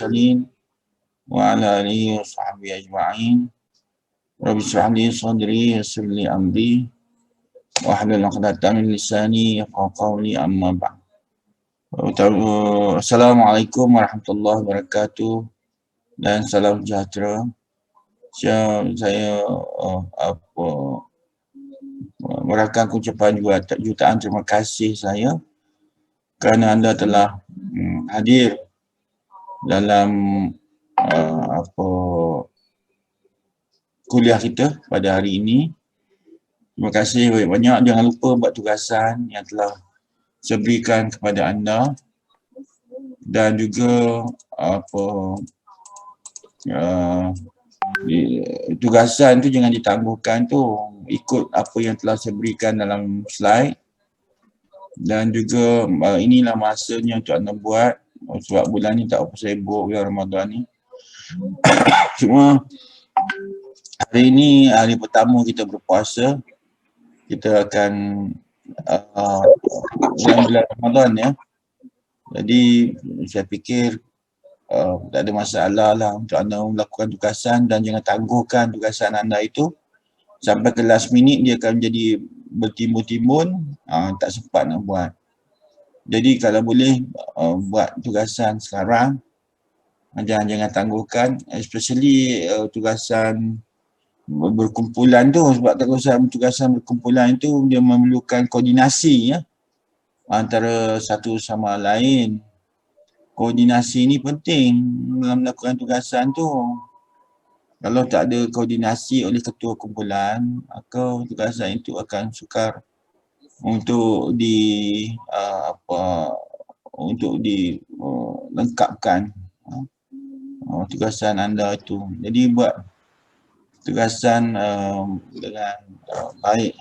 المرسلين وعلى آله وصحبه أجمعين. رب اشرح لي صدري ويسر لي أمري واحلل عقدة من لساني يفقهوا قولي أما بعد. Assalamualaikum warahmatullahi wabarakatuh dan salam sejahtera. Saya merakamkan ucapan jutaan terima kasih saya kerana anda telah hadir dalam kuliah kita pada hari ini. Terima kasih banyak-banyak. Jangan lupa buat tugasan yang telah saya berikan kepada anda, dan juga tugasan tu jangan ditangguhkan tu, ikut apa yang telah saya berikan dalam slide. Dan juga inilah masanya untuk anda buat, sebab bulan ni tak apa sibuk bulan Ramadan ni. Cuma hari ini hari pertama kita berpuasa. Kita akan bulan Ramadan ya. Jadi saya fikir tak ada masalah lah untuk anda melakukan tugasan, dan jangan tangguhkan tugasan anda itu sampai ke last minute. Dia akan menjadi bertimbun-timbun, tak sempat nak buat. Jadi kalau boleh buat tugasan sekarang, jangan tangguhkan, especially tugasan berkumpulan tu, sebab tugasan berkumpulan itu dia memerlukan koordinasi ya, antara satu sama lain. Koordinasi ni penting dalam melakukan tugasan tu. Kalau tak ada koordinasi oleh ketua kumpulan, maka tugasan itu akan sukar untuk dilengkapkan tugasan anda itu. Jadi buat tugasan dengan baik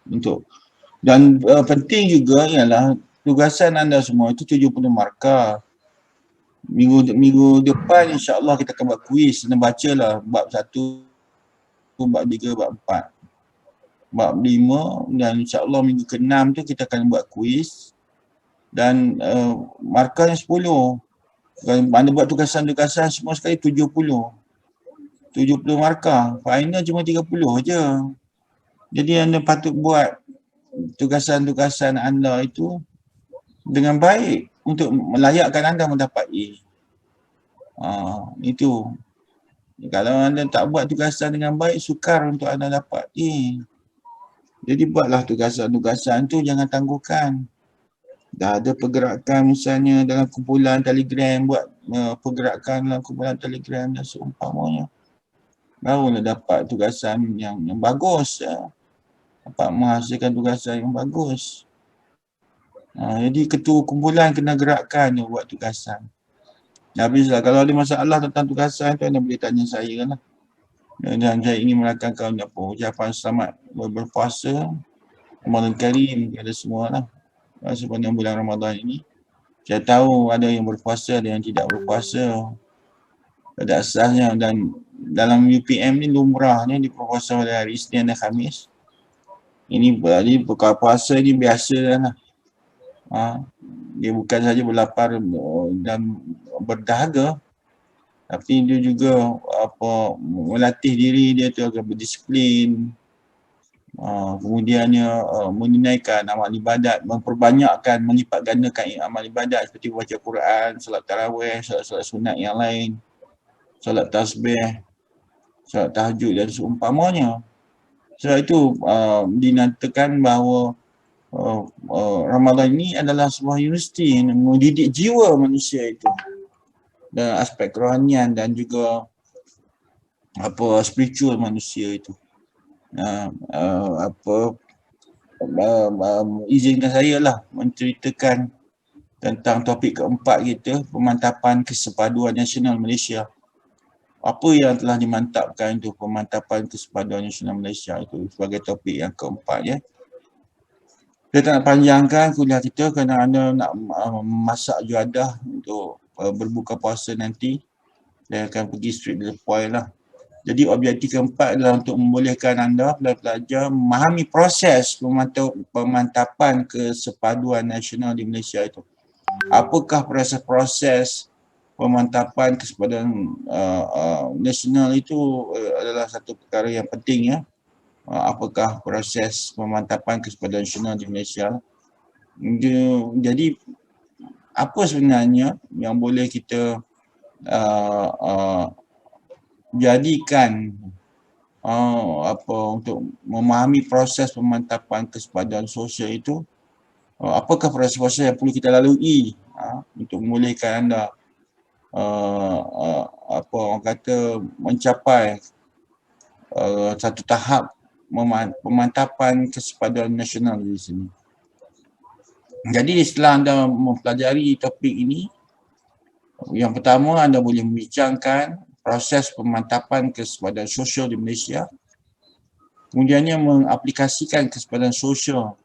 untuk, dan penting juga ialah tugasan anda semua itu 70 markah. Minggu depan insya-Allah kita akan buat kuis. Anda bacalah bab 1, bab 3, bab 4, bab 5, dan insya-Allah minggu ke-6 tu kita akan buat kuis, dan markahnya 10. Kalau anda buat tugasan-tugasan semua sekali 70 markah. Final cuma 30 je. Jadi anda patut buat tugasan-tugasan anda itu dengan baik untuk melayakkan anda mendapat A. Itu. Kalau anda tak buat tugasan dengan baik, sukar untuk anda dapat A. Jadi buatlah tugasan-tugasan tu, jangan tangguhkan. Dah ada pergerakan misalnya dalam kumpulan Telegram, buat pergerakan dalam kumpulan Telegram dan seumpamanya. Barulah dapat tugasan yang bagus ya. Dapat menghasilkan tugasan yang bagus. Jadi ketua kumpulan kena gerakkan dia buat tugasan. Habislah. Kalau ada masalah tentang tugasan tu, anda boleh tanya saya lah. Dan saya ingin merakamkan ucapan selamat berpuasa Ramadan Karim kepada semua lah sepanjang bulan Ramadan ini. Saya tahu ada yang berpuasa, ada yang tidak berpuasa pada asasnya, dan dalam UPM ni lumrahnya dipuasa pada hari Isnin dan Khamis. Ini berarti buka puasa ni biasa lah. Dia bukan saja berlapar dan berdahaga, tapi dia juga melatih diri dia tu agar berdisiplin. Kemudiannya menunaikan amal ibadat, memperbanyakkan, melipat gandakan amal ibadat seperti baca Quran, solat tarawih, solat sunat yang lain, solat tasbih, solat tahajud dan seumpamanya. Sebab itu dinatakan bahawa Ramadan ini adalah sebuah universiti yang mendidik jiwa manusia itu, dan aspek kerohanian dan juga spiritual manusia itu. Izinkan saya lah menceritakan tentang topik keempat kita, pemantapan kesepaduan nasional Malaysia. Apa yang telah dimantapkan itu, pemantapan kesepaduan nasional Malaysia itu sebagai topik yang keempat ya. Saya tak nak panjangkan kuliah kita kerana anda nak masak juadah untuk berbuka puasa nanti. Saya akan pergi straight to the point lah. Jadi objektif keempat adalah untuk membolehkan anda pelajar memahami proses pemantapan kesepaduan nasional di Malaysia itu. Apakah proses-proses pemantapan kesepadan nasional itu adalah satu perkara yang penting ya. Apakah proses pemantapan kesepadan nasional di Malaysia. Jadi apa sebenarnya yang boleh kita jadikan untuk memahami proses pemantapan kesepadan sosial itu, apakah proses-proses yang perlu kita lalui untuk memulihkan anda orang kata mencapai satu tahap pemantapan kesepadan nasional di sini. Jadi setelah anda mempelajari topik ini, yang pertama anda boleh membincangkan proses pemantapan kesepadan sosial di Malaysia. Kemudiannya mengaplikasikan kesepadan sosial,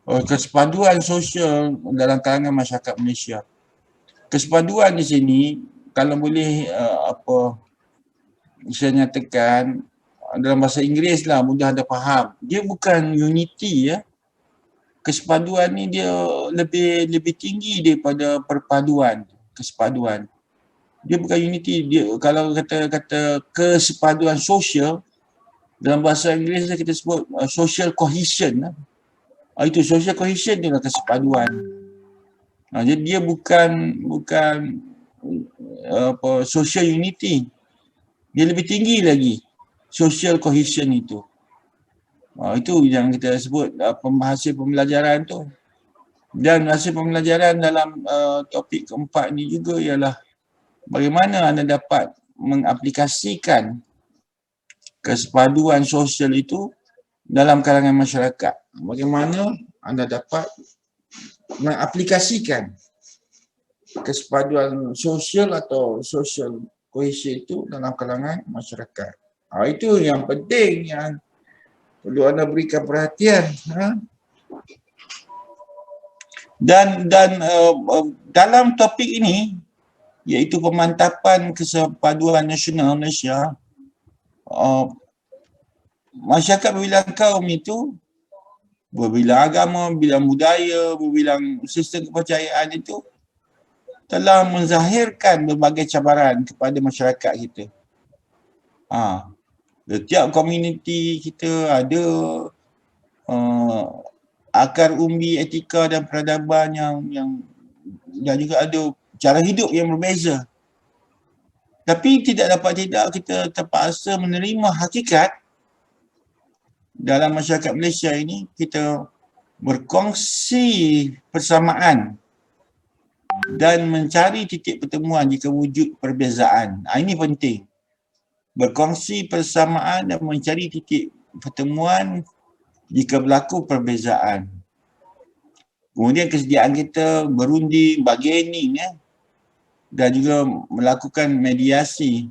kesepaduan sosial dalam kalangan masyarakat Malaysia. Kesepaduan di sini kalau boleh saya nyatakan dalam bahasa Inggeris lah, mudah anda faham. Dia bukan unity ya. Kesepaduan ni dia lebih tinggi daripada perpaduan, kesepaduan. Dia bukan unity, dia kalau kata kesepaduan sosial dalam bahasa Inggeris kita sebut social cohesion. Itu social cohesion dia kesepaduan. Jadi dia bukan social unity. Dia lebih tinggi lagi social cohesion itu. Itu yang kita sebut hasil pembelajaran tu. Dan hasil pembelajaran dalam topik keempat ni juga ialah bagaimana anda dapat mengaplikasikan kesepaduan sosial itu dalam kalangan masyarakat. Bagaimana anda dapat mengaplikasikan kesepaduan sosial atau social cohesion itu dalam kalangan masyarakat. Itu yang penting yang perlu anda berikan perhatian. Dan dalam topik ini, iaitu pemantapan kesepaduan nasional Malaysia, masyarakat berbilang kaum itu, berbilang agama, berbilang budaya, berbilang sistem kepercayaan itu telah menzahirkan berbagai cabaran kepada masyarakat kita. Setiap komuniti kita ada akar umbi etika dan peradaban yang dan juga ada cara hidup yang berbeza. Tapi tidak kita terpaksa menerima hakikat dalam masyarakat Malaysia ini kita berkongsi persamaan dan mencari titik pertemuan jika wujud perbezaan. Ini penting. Berkongsi persamaan dan mencari titik pertemuan jika berlaku perbezaan. Kemudian kesediaan kita berunding, bargaining dan juga melakukan mediasi,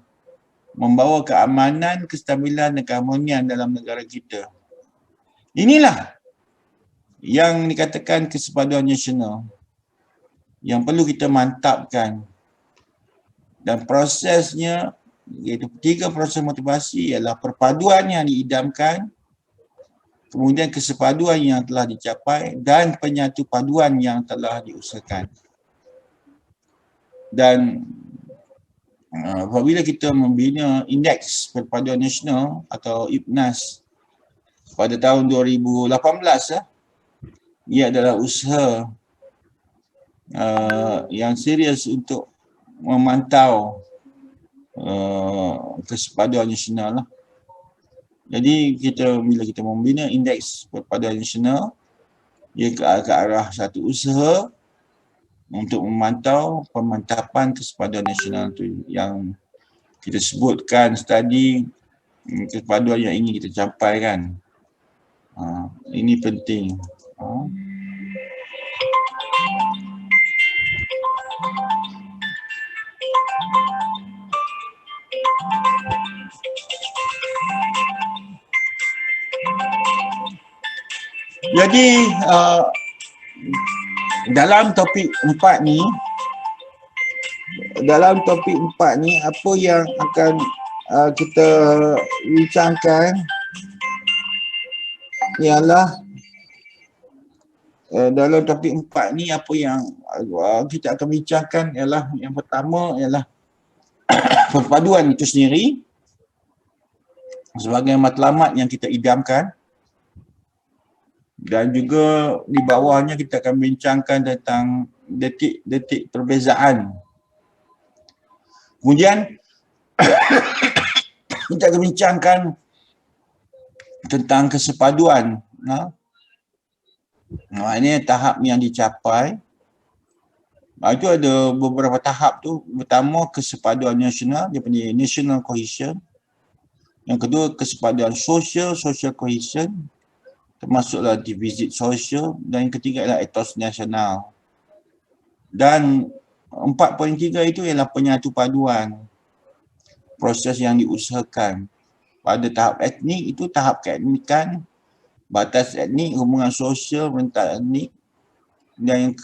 membawa keamanan, kestabilan dan keharmonian dalam negara kita. Inilah yang dikatakan kesepaduan nasional yang perlu kita mantapkan. Dan prosesnya, iaitu 3 proses motivasi ialah perpaduan yang diidamkan, kemudian kesepaduan yang telah dicapai dan penyatu paduan yang telah diusahakan. Dan apabila kita membina Indeks Perpaduan Nasional atau IPNAS pada tahun 2018, ia adalah usaha yang serius untuk memantau kesepaduan nasional. Jadi bila kita membina Indeks Perpaduan Nasional, ia ke arah satu usaha untuk memantau pemantapan kesepaduan nasional itu yang kita sebutkan tadi, kesepaduan yang ingin kita capai kan. Ini penting. Jadi dalam topik 4 ni, apa yang akan kita bincangkan ialah dalam topik 4 ni apa yang kita akan bincangkan ialah yang pertama ialah perpaduan itu sendiri sebagai matlamat yang kita idamkan, dan juga di bawahnya kita akan bincangkan tentang detik-detik perbezaan. Kemudian kita akan bincangkan tentang kesepaduan. Ini tahap yang dicapai. Itu ada beberapa tahap tu. Pertama, kesepaduan nasional, dia panggil national cohesion. Yang kedua, kesepaduan social cohesion, termasuklah defisit sosial. Dan yang ketiga adalah etos nasional. Dan 4.3 itu ialah penyatu paduan. Proses yang diusahakan. Pada tahap etnik itu tahap keetnikan, batas etnik, hubungan sosial, rentak etnik, dan yang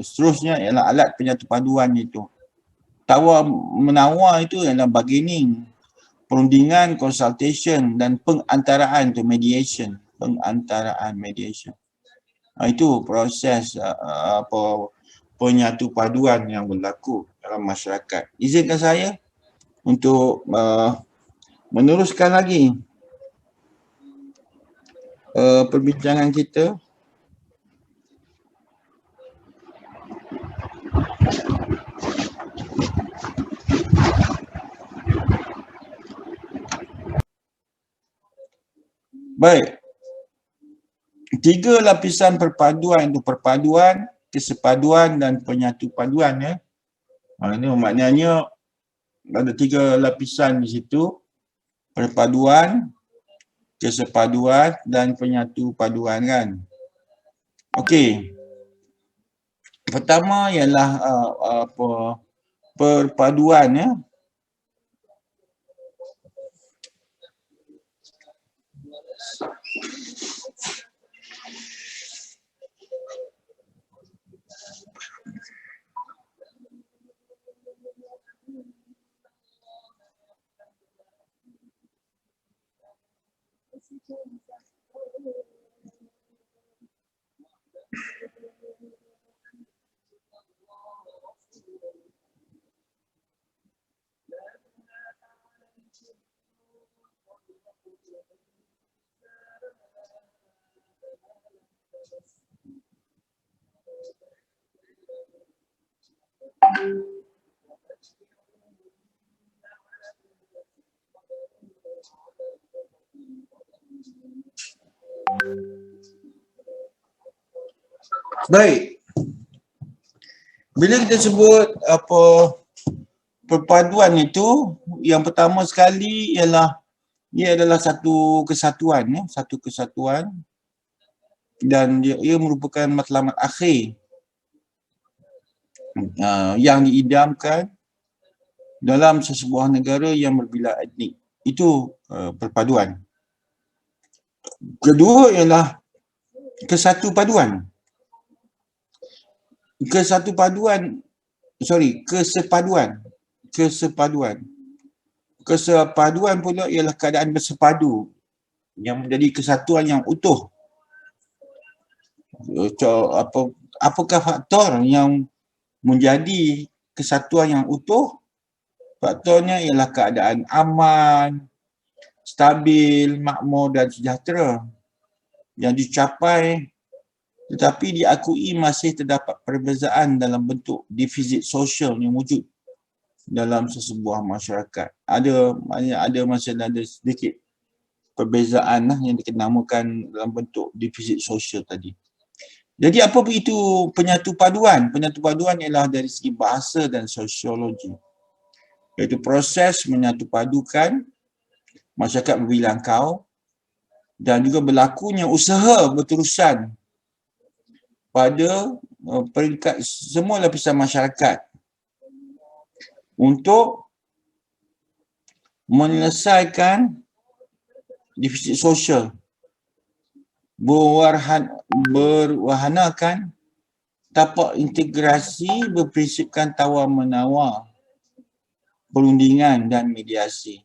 seterusnya ialah alat penyatu paduan itu. Tawar menawar itu ialah bargaining, perundingan, consultation, dan pengantaraan itu mediation. Pengantaraan mediation. Itu proses penyatu paduan yang berlaku dalam masyarakat. Izinkan saya untuk meneruskan lagi perbincangan kita. Baik. 3 lapisan perpaduan itu perpaduan, kesepaduan dan penyatu paduan ya. Ini maknanya ada 3 lapisan di situ. Perpaduan, kesepaduan dan penyatu paduan kan. Okey. Pertama ialah perpaduan ya. Baik. Bila kita sebut perpaduan itu, yang pertama sekali ialah ia adalah satu kesatuan ya, satu kesatuan, dan ia merupakan matlamat akhir yang diidamkan dalam sesebuah negara yang berbilang etnik. Itu perpaduan. Kedua ialah kesepaduan. Kesepaduan pula ialah keadaan bersepadu yang menjadi kesatuan yang utuh. Apakah faktor yang menjadi kesatuan yang utuh? Faktornya ialah keadaan aman, stabil, makmur dan sejahtera yang dicapai, tetapi diakui masih terdapat perbezaan dalam bentuk defisit sosial yang wujud dalam sesebuah masyarakat. Masih ada sedikit perbezaan yang dikenamakan dalam bentuk defisit sosial tadi. Jadi apa itu penyatu paduan? Penyatu paduan ialah dari segi bahasa dan sosiologi, iaitu proses menyatu padukan masyarakat berbilang kau dan juga berlakunya usaha berterusan pada peringkat semua lapisan masyarakat untuk menyelesaikan defisit sosial, berwahanakan tapak integrasi berprinsipkan tawar-menawar, perundingan dan mediasi.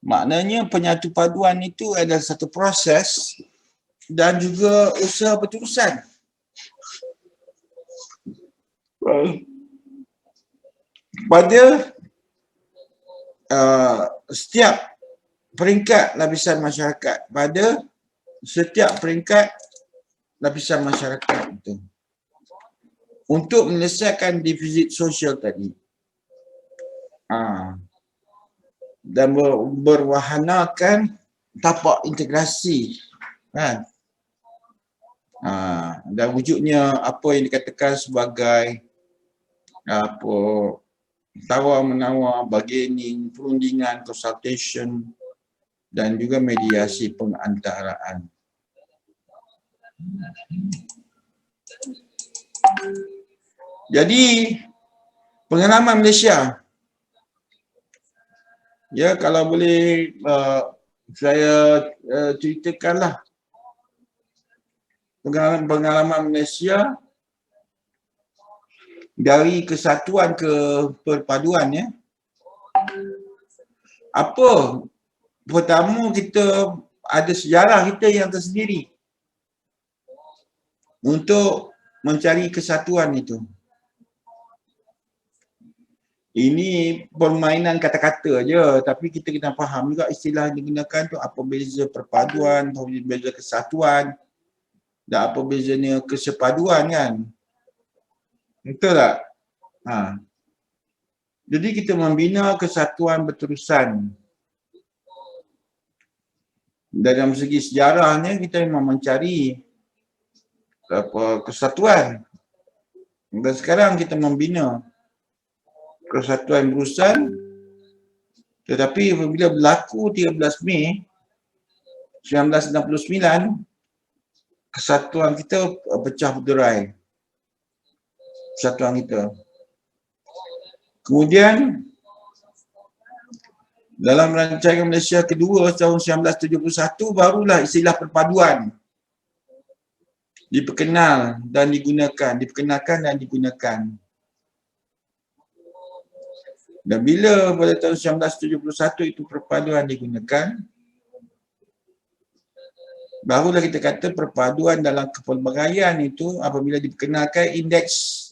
Maknanya penyatu paduan itu adalah satu proses dan juga usaha berterusan. Pada setiap peringkat lapisan masyarakat, pada setiap peringkat lapisan masyarakat itu, untuk menyelesaikan defisit sosial tadi. Dan berwahanakan tapak integrasi, kan? Dan wujudnya apa yang dikatakan sebagai apa, tawar-menawar, bargaining, perundingan, consultation dan juga mediasi pengantaraan. Jadi pengalaman Malaysia, ya kalau boleh saya ceritakanlah pengalaman Malaysia dari kesatuan ke perpaduan, ya. Apa? Pertama, kita ada sejarah kita yang tersendiri untuk mencari kesatuan itu. Ini permainan kata-kata je, tapi kita kena faham juga istilah yang digunakan tu, apa beza perpaduan, apa beza kesatuan dan apa bezanya kesepaduan, kan? Betul tak? Jadi kita membina kesatuan berterusan. Dalam segi sejarahnya kita memang mencari kesatuan. Dan sekarang kita membina kesatuan berterusan, tetapi apabila berlaku 13 Mei 1969, kesatuan kita pecah berderai. Persatuan kita. Kemudian dalam rancangan Malaysia kedua tahun 1971 barulah istilah perpaduan diperkenalkan dan digunakan. Dan bila pada tahun 1971 itu perpaduan digunakan, barulah kita kata perpaduan dalam kepelbagaian itu apabila diperkenalkan Indeks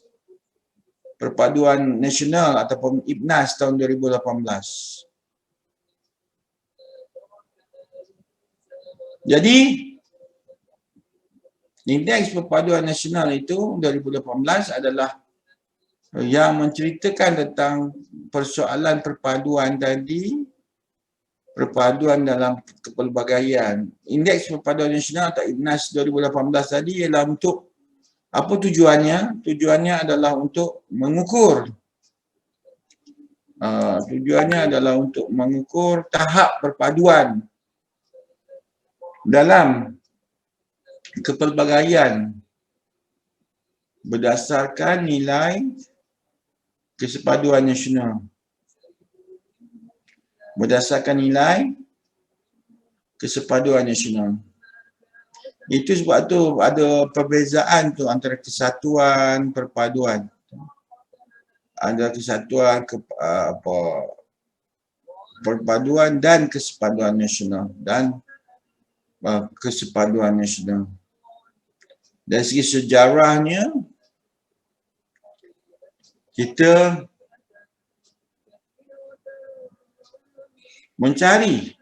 Perpaduan Nasional ataupun IPNAS tahun 2018. Jadi, Indeks Perpaduan Nasional itu 2018 adalah yang menceritakan tentang persoalan perpaduan tadi, perpaduan dalam kepelbagaian. Indeks Perpaduan Nasional atau IPNAS 2018 tadi ialah untuk apa tujuannya? Tujuannya adalah untuk mengukur. Tujuannya adalah untuk mengukur tahap perpaduan dalam kepelbagaian berdasarkan nilai kesepaduan nasional. Berdasarkan nilai kesepaduan nasional. Itu sebab tu ada perbezaan tu antara kesatuan, perpaduan. Ada kesatuan, perpaduan dan kesepaduan nasional dan kesepaduan nasional. Dari segi sejarahnya, kita mencari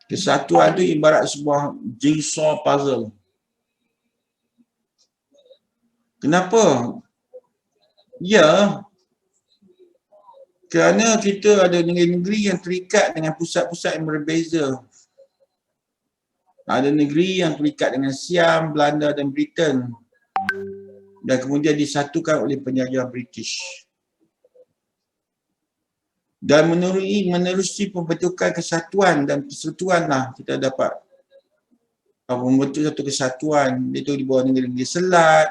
kesatuan itu ibarat sebuah jigsaw puzzle. Kenapa? Ya, kerana kita ada negeri-negeri yang terikat dengan pusat-pusat yang berbeza. Ada negeri yang terikat dengan Siam, Belanda dan Britain. Dan kemudian disatukan oleh penjajah British. Dan menerusi pembentukan kesatuan dan persekutuanlah kita dapat membentuk satu kesatuan, iaitu di bawah negeri-negeri Selat,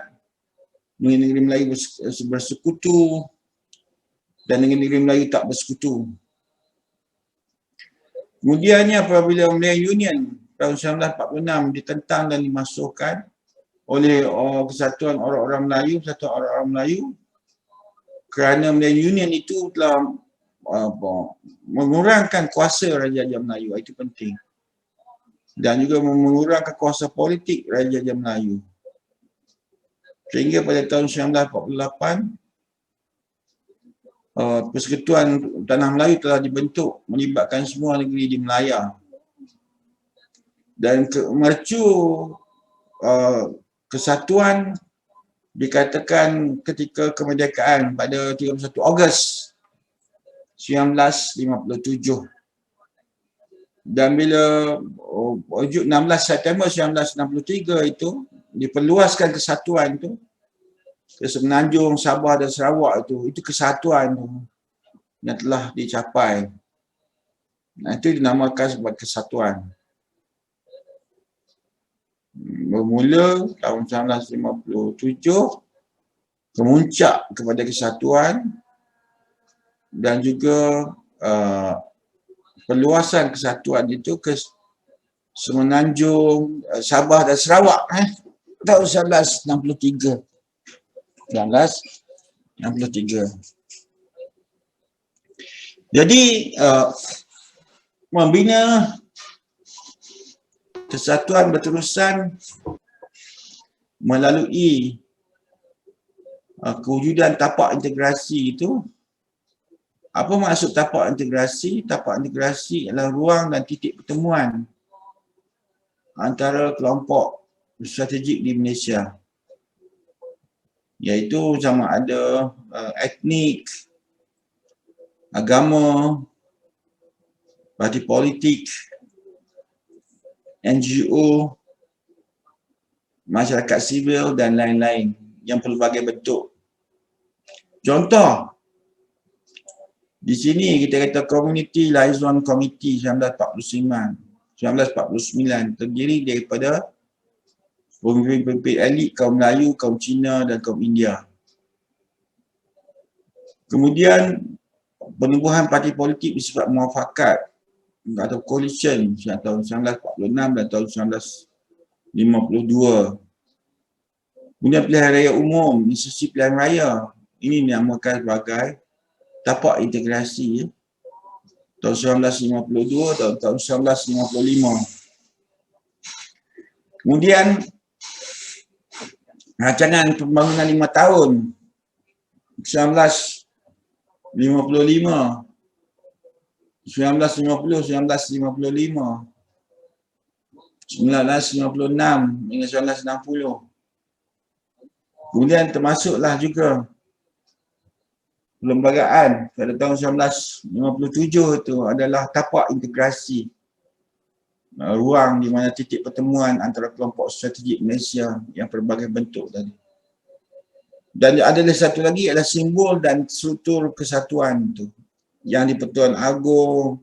negeri-negeri Melayu bersekutu dan negeri-negeri Melayu tak bersekutu. Kemudiannya apabila Melayu Union tahun 1946 ditentang dan dimasukkan oleh kesatuan orang-orang Melayu, kerana Melayu Union itu telah mengurangkan kuasa Raja-Raja Melayu. Itu penting. dan juga mengurangkan kuasa politik Raja Melayu. Sehingga pada tahun 1948, Persekutuan Tanah Melayu telah dibentuk melibatkan semua negeri di Melaya. Dan mercu kesatuan dikatakan ketika kemerdekaan pada 31 Ogos 1957. Dan bila wujud 16 September 1963 itu diperluaskan kesatuan itu ke Semenanjung, Sabah dan Sarawak itu kesatuan tu yang telah dicapai. Nah, itu dinamakan sebagai kesatuan. Bermula tahun 1957 kemuncak kepada kesatuan dan juga perluasan kesatuan itu ke Semenanjung, Sabah dan Sarawak tahun 1963. 1963. Jadi membina kesatuan berterusan melalui kewujudan tapak integrasi itu. Apa maksud tapak integrasi? Tapak integrasi adalah ruang dan titik pertemuan antara kelompok strategik di Malaysia, iaitu sama ada etnik, agama, parti politik, NGO, masyarakat sivil dan lain-lain yang pelbagai bentuk. Contoh, di sini kita kata Community Liaison Committee 1949 terdiri daripada pemimpin-pemimpin elit kaum Melayu, kaum Cina dan kaum India. Kemudian penubuhan parti politik bersifat muafakat atau coalition tahun 1946 dan tahun 1952. Kemudian pilihan raya umum, institusi pilihan raya, ini dinamakan sebagai tapak integrasi tahun 1952 dan tahun 1955. Kemudian rancangan pembangunan 5 tahun 1955, 1956 hingga 1960. Kemudian termasuklah juga perlembagaan pada tahun 1957 itu adalah tapak integrasi, ruang di mana titik pertemuan antara kelompok strategik Malaysia yang pelbagai bentuk tadi. Dan ada satu lagi adalah simbol dan struktur kesatuan itu, yang di Pertuan Agong,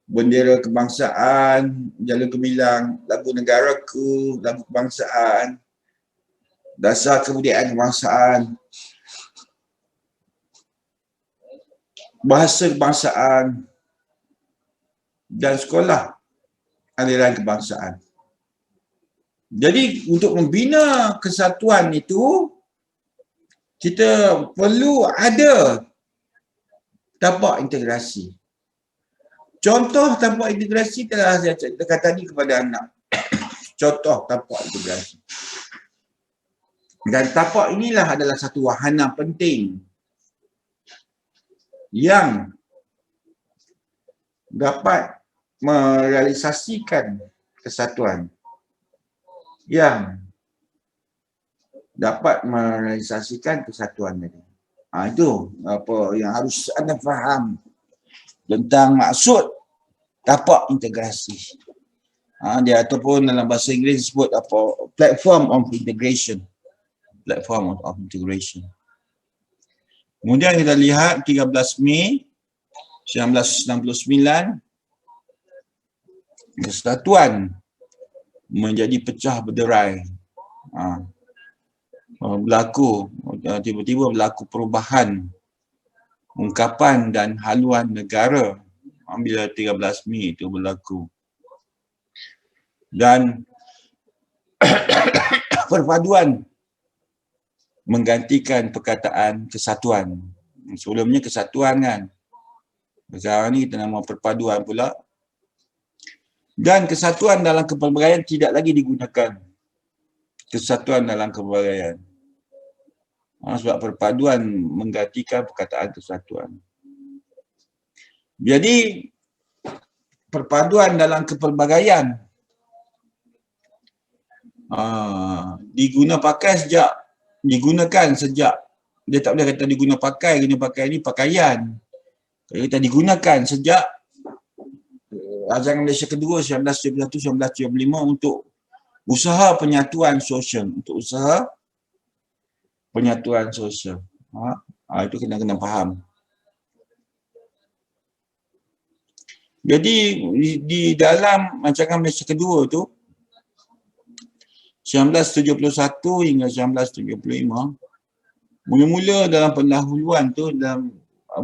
bendera kebangsaan, jalur gemilang, lagu negaraku, lagu kebangsaan, dasar kebudayaan kebangsaan, bahasa kebangsaan dan sekolah aliran kebangsaan. Jadi untuk membina kesatuan itu, kita perlu ada tapak integrasi. Contoh tapak integrasi telah saya ceritakan tadi kepada anak. Contoh tapak integrasi. Dan tapak inilah adalah satu wahana penting yang dapat merealisasikan kesatuan. Yang dapat merealisasikan kesatuan tadi. Itu apa yang harus anda faham tentang maksud tapak integrasi. Dia ataupun dalam bahasa Inggeris disebut apa, platform of integration. Platform of integration. Kemudian kita lihat 13 Mei 1969, kesatuan menjadi pecah berderai. Tiba-tiba berlaku perubahan ungkapan dan haluan negara bila 13 Mei itu berlaku. Dan perpaduan menggantikan perkataan kesatuan. Sebelumnya kesatuan kan. Sekarang ni kita nama perpaduan pula. Dan kesatuan dalam kepelbagaian tidak lagi digunakan. Kesatuan dalam kepelbagaian. Sebab perpaduan menggantikan perkataan kesatuan. Jadi perpaduan dalam kepelbagaian digunakan sejak dia tak boleh kata guna pakai ni pakaian. Kalau kita digunakan sejak Ajaran Malaysia kedua 1971-1975 untuk usaha penyatuan sosial, itu kena faham. Jadi di dalam Rancangan Malaysia kedua tu 1971 hingga 1975, mula-mula dalam pendahuluan tu dalam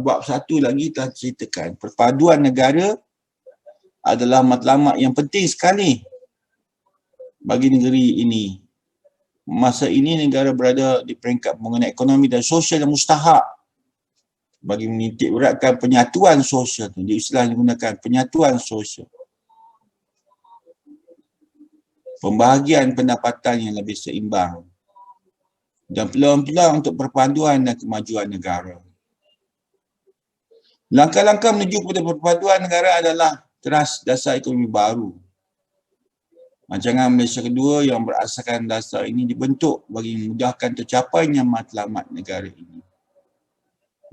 bab 1 lagi telah ceritakan perpaduan negara adalah matlamat yang penting sekali bagi negeri ini. Masa ini negara berada di peringkat pembangunan ekonomi dan sosial yang mustahak bagi menitik beratkan penyatuan sosial tu. Dia istilah digunakan penyatuan sosial. Pembahagian pendapatan yang lebih seimbang dan peluang-peluang untuk perpaduan dan kemajuan negara. Langkah-langkah menuju kepada perpaduan negara adalah teras dasar ekonomi baru. Rancangan Malaysia kedua yang berasaskan dasar ini dibentuk bagi memudahkan tercapainya matlamat negara ini.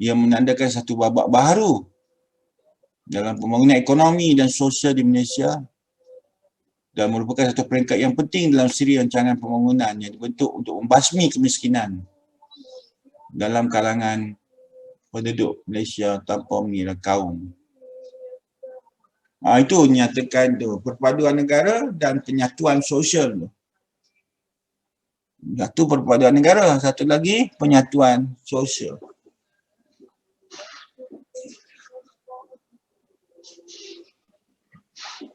Ia menandakan satu babak baru dalam pembangunan ekonomi dan sosial di Malaysia dan merupakan satu peringkat yang penting dalam siri rancangan pembangunan yang dibentuk untuk membasmi kemiskinan dalam kalangan penduduk Malaysia tanpa mengira kaum. Itu nyatakan tu perpaduan negara dan penyatuan sosial tu. Satu perpaduan negara, satu lagi penyatuan sosial.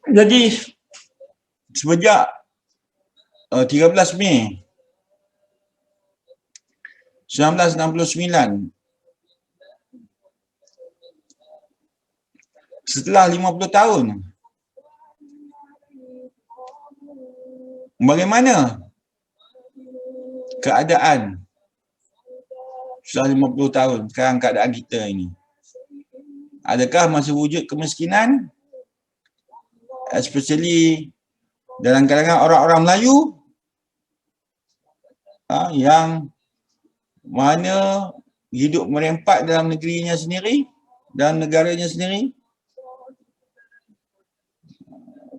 Jadi sejak 13 Mei 1969, setelah 50 tahun, bagaimana keadaan setelah 50 tahun sekarang keadaan kita ini? Adakah masih wujud kemiskinan? Especially dalam kalangan orang-orang Melayu yang mana hidup merempat dalam negerinya sendiri, dalam negaranya sendiri.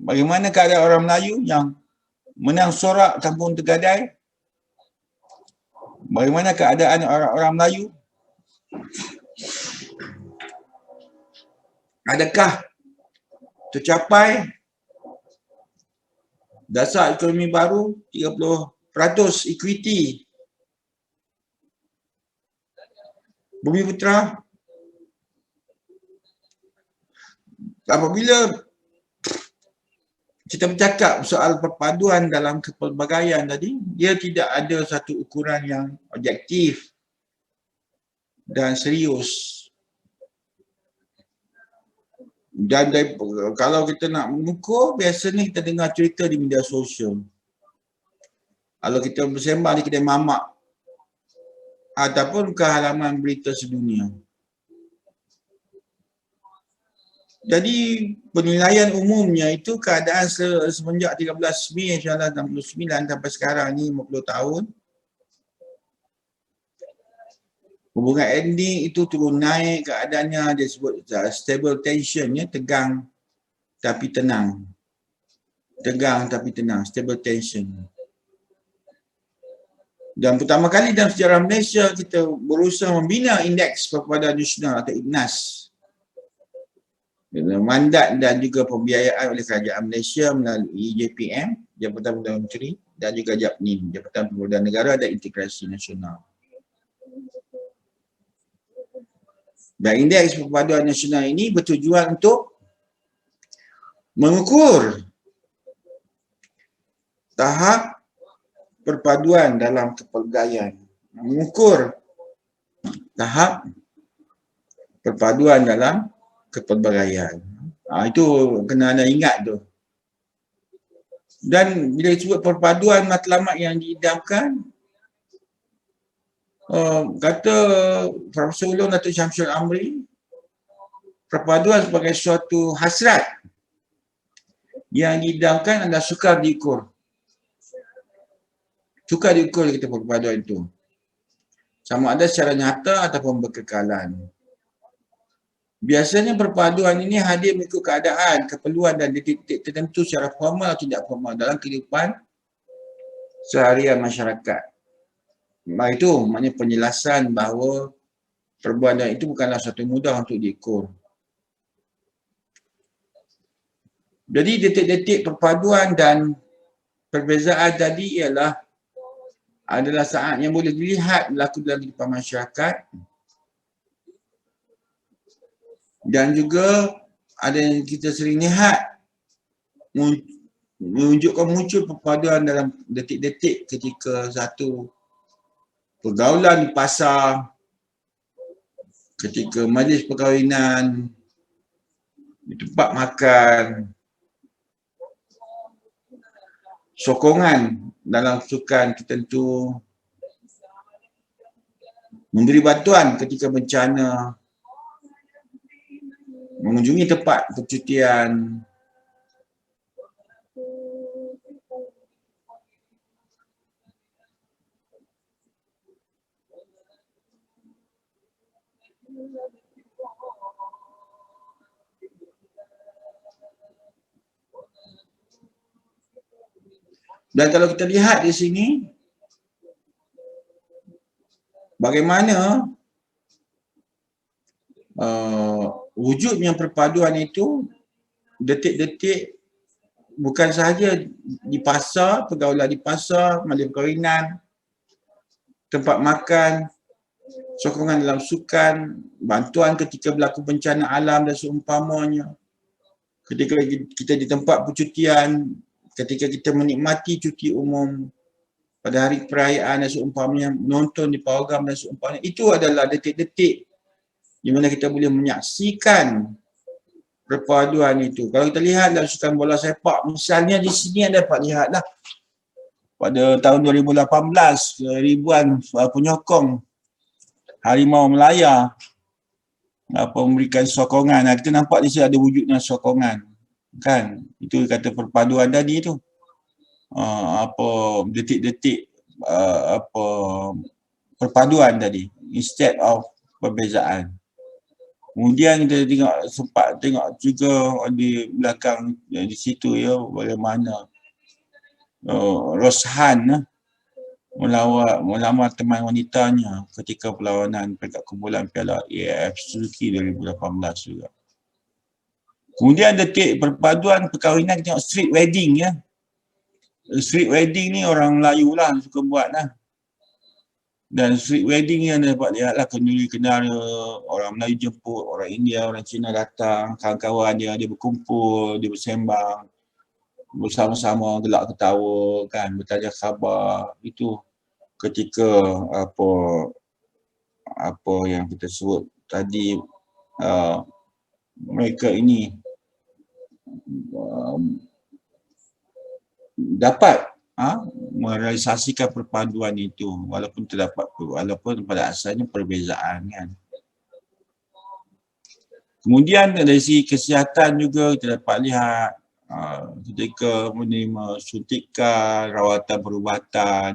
Bagaimana keadaan orang Melayu yang menang sorak kampung Tergadai? Bagaimana keadaan orang-orang Melayu? Adakah tercapai dasar ekonomi baru 30% equity Bumi Putera? Apabila kita bercakap soal perpaduan dalam kepelbagaian tadi, dia tidak ada satu ukuran yang objektif dan serius. Dan kalau kita nak mengukur, biasanya kita dengar cerita di media sosial. Kalau kita bersembang di kedai mamak ataupun ke halaman berita sedunia. Jadi penilaian umumnya itu keadaan semenjak 13 Mei 1969 sampai sekarang ni 50 tahun. Hubungan etnik itu turun naik keadaannya, dia sebut stable tensionnya, tegang tapi tenang. Tegang tapi tenang, stable tension. Dan pertama kali dalam sejarah Malaysia kita berusaha membina indeks perpaduan nasional atau INAS. Mandat dan juga pembiayaan oleh Kerajaan Malaysia melalui JPM, Jabatan Perdana Menteri, dan juga JAPNIM, Jabatan Pembangunan Negara dan Integrasi Nasional. Dan indeks perpaduan nasional ini bertujuan untuk mengukur tahap perpaduan dalam kepelbagaian. Mengukur tahap perpaduan dalam kepelbagaian. Itu kena anda ingat tu. Dan bila disebut perpaduan matlamat yang diidamkan, kata Profesor Ulung Datuk Syamsul Amri, perpaduan sebagai suatu hasrat yang diidamkan adalah sukar diukur. Sukar diukur kita perpaduan itu. Sama ada secara nyata ataupun berkekalan. Biasanya perpaduan ini hadir mengikut keadaan, keperluan dan titik-titik tertentu secara formal atau tidak formal dalam kehidupan seharian masyarakat. Itu maknanya penjelasan bahawa perbuatan itu bukanlah satu mudah untuk diukur. Jadi detik-detik perpaduan dan perbezaan tadi adalah saat yang boleh dilihat berlaku dalam kehidupan masyarakat dan juga ada yang kita sering lihat menunjukkan muncul perpaduan dalam detik-detik ketika satu pergaulan di pasar, ketika majlis perkahwinan, di tempat makan, sokongan dalam sukan tertentu, memberi bantuan ketika bencana, mengunjungi tempat percutian, dan kalau kita lihat di sini bagaimana wujudnya perpaduan itu detik-detik bukan sahaja di pasar, pergaulan di pasar, majlis perkahwinan, tempat makan, sokongan dalam sukan, bantuan ketika berlaku bencana alam dan seumpamanya, ketika kita di tempat percutian, ketika kita menikmati cuti umum pada hari perayaan dan seumpamanya, menonton di pawagam dan seumpamanya, itu adalah detik-detik di mana kita boleh menyaksikan perpaduan itu. Kalau kita lihat dalam sukan bola sepak, misalnya di sini anda dapat lihatlah pada tahun 2018, ribuan penyokong Harimau Melaya memberikan sokongan. Kita nampak di sini ada wujudnya sokongan. Kan? Itu kata perpaduan tadi tu. Detik-detik perpaduan tadi instead of perbezaan. Kemudian kita sempat tengok juga di belakang di situ bagaimana Roshan melamar teman wanitanya ketika perlawanan peringkat kumpulan Piala AFF Suzuki 2018 juga. Kemudian detik perpaduan perkahwinan kita tengok street wedding Street wedding ni orang Melayu lah suka buat lah. Dan street wedding yang dapat lihat lah kenduri-kendara, orang Melayu jemput, orang India, orang Cina datang, kawan-kawan dia berkumpul, dia bersembang, bersama-sama gelak ketawa kan, bertanya khabar. Itu ketika apa yang kita sebut tadi, mereka ini dapat merealisasikan perpaduan itu walaupun pada asalnya perbezaan kan. Kemudian dari segi kesihatan juga kita dapat lihat ketika menerima suntikan, rawatan perubatan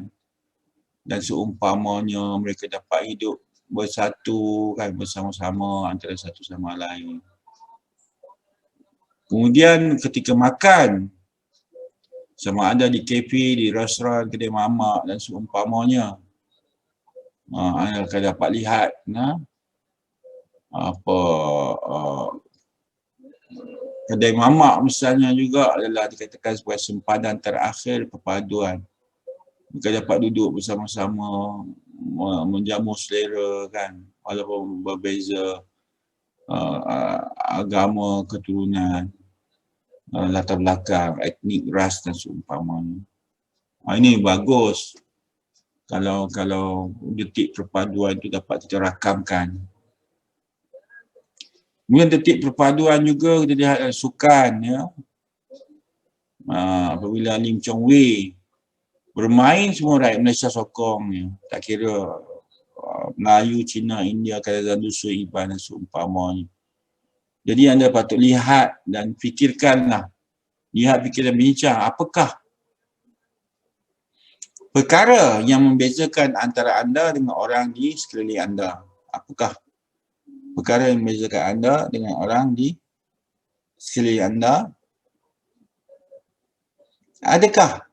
dan seumpamanya, mereka dapat hidup bersatu kan, bersama-sama antara satu sama lain. Kemudian ketika makan, sama ada di kafe, di restoran, kedai mamak dan seumpamanya, akan dapat lihat kedai mamak misalnya juga adalah dikatakan sebagai sempadan terakhir perpaduan. Mereka dapat duduk bersama-sama, menjamu selera kan, walaupun berbeza agama, keturunan, latar belakang, etnik, ras dan seumpamanya. Ini bagus kalau detik perpaduan itu dapat kita rakamkan. Kemudian detik perpaduan juga kita lihat sukan Apabila Lim Chong Wei bermain, semua rakyat Malaysia sokong. Tak kira Melayu, Cina, India, Kazan, Dusun, Iban dan seumpamanya. Jadi anda patut lihat dan fikirkanlah. Lihat, fikir dan bincang. Apakah perkara yang membezakan antara anda dengan orang di sekeliling anda? Apakah perkara yang membezakan anda dengan orang di sekeliling anda? Adakah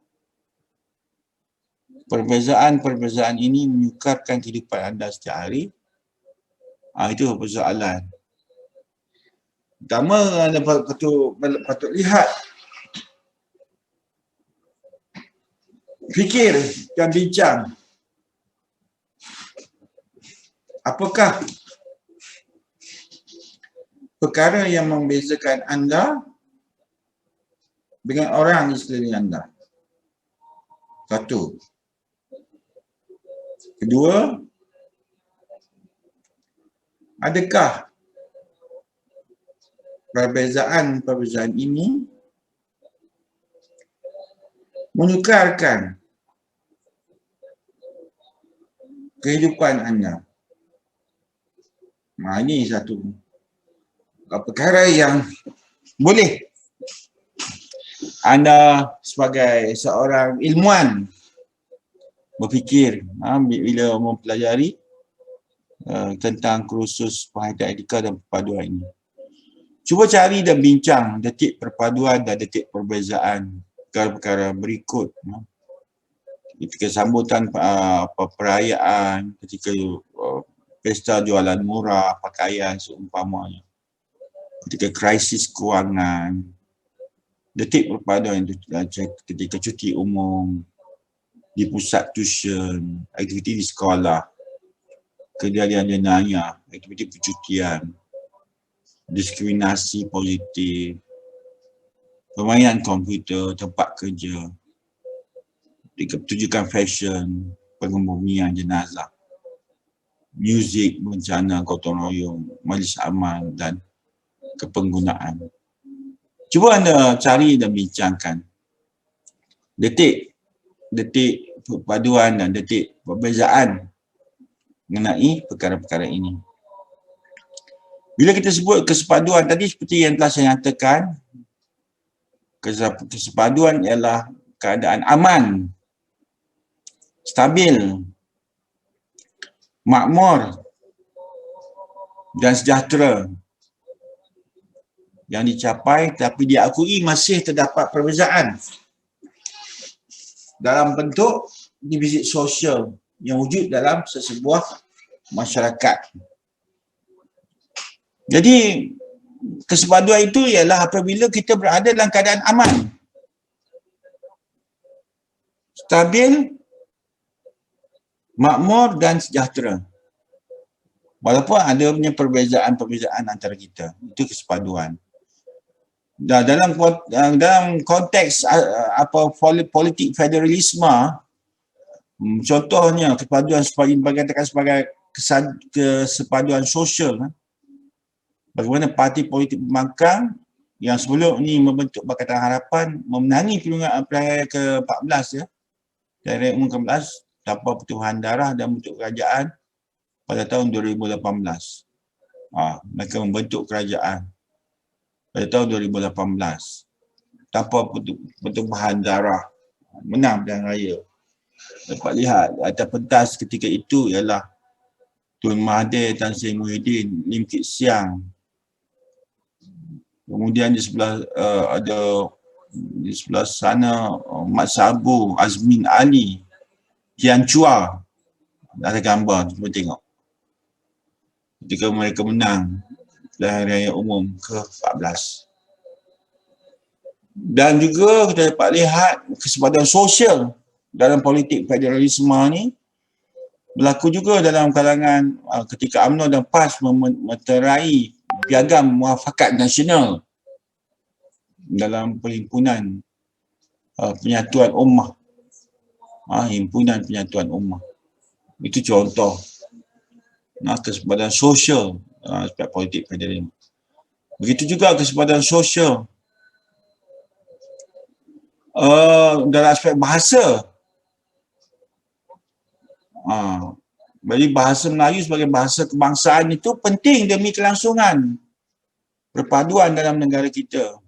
perbezaan-perbezaan ini menyukarkan kehidupan anda setiap hari? Itu persoalan. Pertama, anda patut lihat, fikir dan bincang. Apakah perkara yang membezakan anda dengan orang di sekeliling anda? Satu. Kedua, adakah perbezaan ini menyukarkan kehidupan anda? Ini satu perkara yang boleh anda sebagai seorang ilmuwan berfikir bila mempelajari tentang kursus penghayatan etika dan perpaduan ini. Cuba cari dan bincang detik perpaduan dan detik perbezaan perkara-perkara berikut. Ketika sambutan perayaan, ketika pesta jualan murah, pakaian seumpamanya. Ketika krisis kewangan, detik perpaduan itu ketika cuti umum, di pusat tuition, aktiviti di sekolah, kejadian jenayah, aktiviti percutian, diskriminasi positif, permainan komputer, tempat kerja, pertunjukan fashion, pengebumian jenazah, muzik, bencana, gotong royong, majlis amal dan kepenggunaan. Cuba anda cari dan bincangkan detik perpaduan dan detik perbezaan mengenai perkara-perkara ini. Bila kita sebut kesepaduan tadi, seperti yang telah saya nyatakan, kesepaduan ialah keadaan aman, stabil, makmur dan sejahtera yang dicapai, tapi diakui masih terdapat perbezaan dalam bentuk divisi sosial yang wujud dalam sesebuah masyarakat. Jadi kesepaduan itu ialah apabila kita berada dalam keadaan aman, stabil, makmur dan sejahtera. Walaupun ada punya perbezaan-perbezaan antara kita, itu kesepaduan. Dalam konteks politik federalisme, contohnya kesepaduan sebagai kesepaduan sosial. Bagaimana parti politik pembangkang yang sebelum ini membentuk Pakatan Harapan memenangi pilihan ke-14 Raya Umum ke-14 tanpa pertumpahan darah dan bentuk kerajaan pada tahun 2018. Mereka membentuk kerajaan pada tahun 2018 tanpa pertumpahan darah, menang pilihan raya. Dapat lihat atas pentas ketika itu ialah Tun Mahathir, Tan Sri Muhyiddin, Lim Kit Siang. Kemudian di sebelah di sebelah sana Mat Sabu, Azmin Ali, Tian Chua. Ada gambar, cuba tengok. Ketika mereka menang pilihan raya umum ke-14. Dan juga kita dapat lihat kesepaduan sosial dalam politik federalisme ni berlaku juga dalam kalangan ketika UMNO dan PAS meterai piagam muafakat nasional dalam perhimpunan penyatuan ummah. Himpunan penyatuan ummah. Itu contoh kesepaduan sosial aspek politik federalisme. Begitu juga kesepaduan sosial Dalam aspek bahasa. Jadi bahasa Melayu sebagai bahasa kebangsaan itu penting demi kelangsungan perpaduan dalam negara kita.